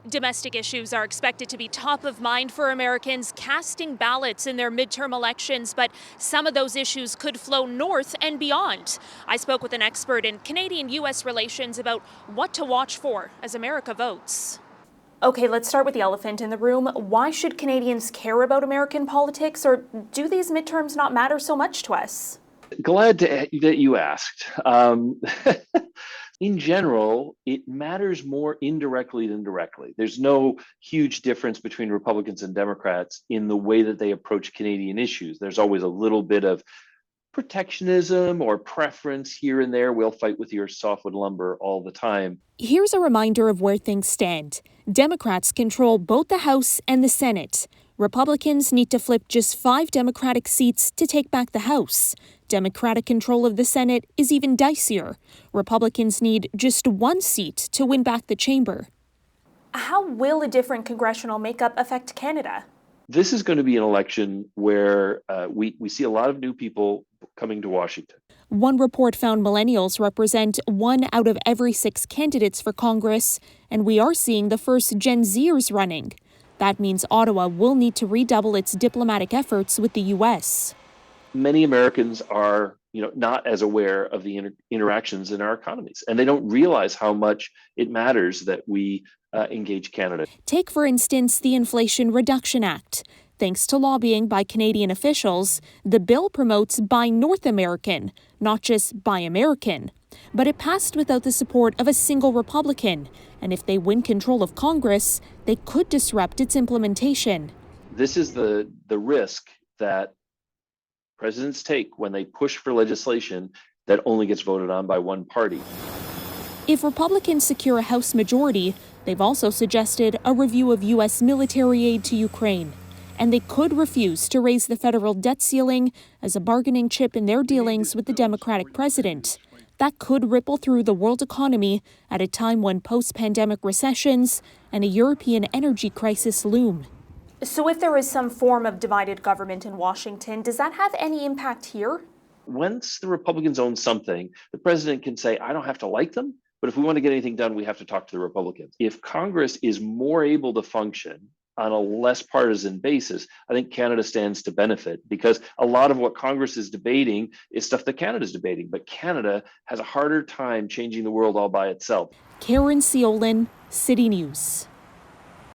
Domestic issues are expected to be top of mind for Americans casting ballots in their midterm elections, but some of those issues could flow north and beyond. I spoke with an expert in Canadian-U.S. relations about what to watch for as America votes. Okay, let's start with the elephant in the room. Why should Canadians care about American politics, or do these midterms not matter so much to us? Glad that you asked. In general, it matters more indirectly than directly. There's no huge difference between Republicans and Democrats in the way that they approach Canadian issues. There's always a little bit of protectionism or preference here and there. We'll fight with your softwood lumber all the time. Here's a reminder of where things stand. Democrats control both the House and the Senate. Republicans need to flip just 5 Democratic seats to take back the House. Democratic control of the Senate is even dicier. Republicans need just 1 seat to win back the chamber. How will a different congressional makeup affect Canada? This is going to be an election where we see a lot of new people coming to Washington. One report found millennials represent 1 out of every 6 candidates for Congress, and we are seeing the first Gen Zers running. That means Ottawa will need to redouble its diplomatic efforts with the U.S. Many Americans are, not as aware of the interactions in our economies, and they don't realize how much it matters that we engage Canada. Take, for instance, the Inflation Reduction Act. Thanks to lobbying by Canadian officials, the bill promotes Buy North American, not just Buy American. But it passed without the support of a single Republican, and if they win control of Congress, they could disrupt its implementation. This is the risk that presidents take when they push for legislation that only gets voted on by one party. If Republicans secure a House majority, they've also suggested a review of U.S. military aid to Ukraine. And they could refuse to raise the federal debt ceiling as a bargaining chip in their dealings with the Democratic president. That could ripple through the world economy at a time when post-pandemic recessions and a European energy crisis loom. So if there is some form of divided government in Washington, does that have any impact here? Once the Republicans own something, the president can say, I don't have to like them, but if we want to get anything done, we have to talk to the Republicans. If Congress is more able to function on a less partisan basis, I think Canada stands to benefit, because a lot of what Congress is debating is stuff that Canada is debating, but Canada has a harder time changing the world all by itself. Caryn Ceolin, City News.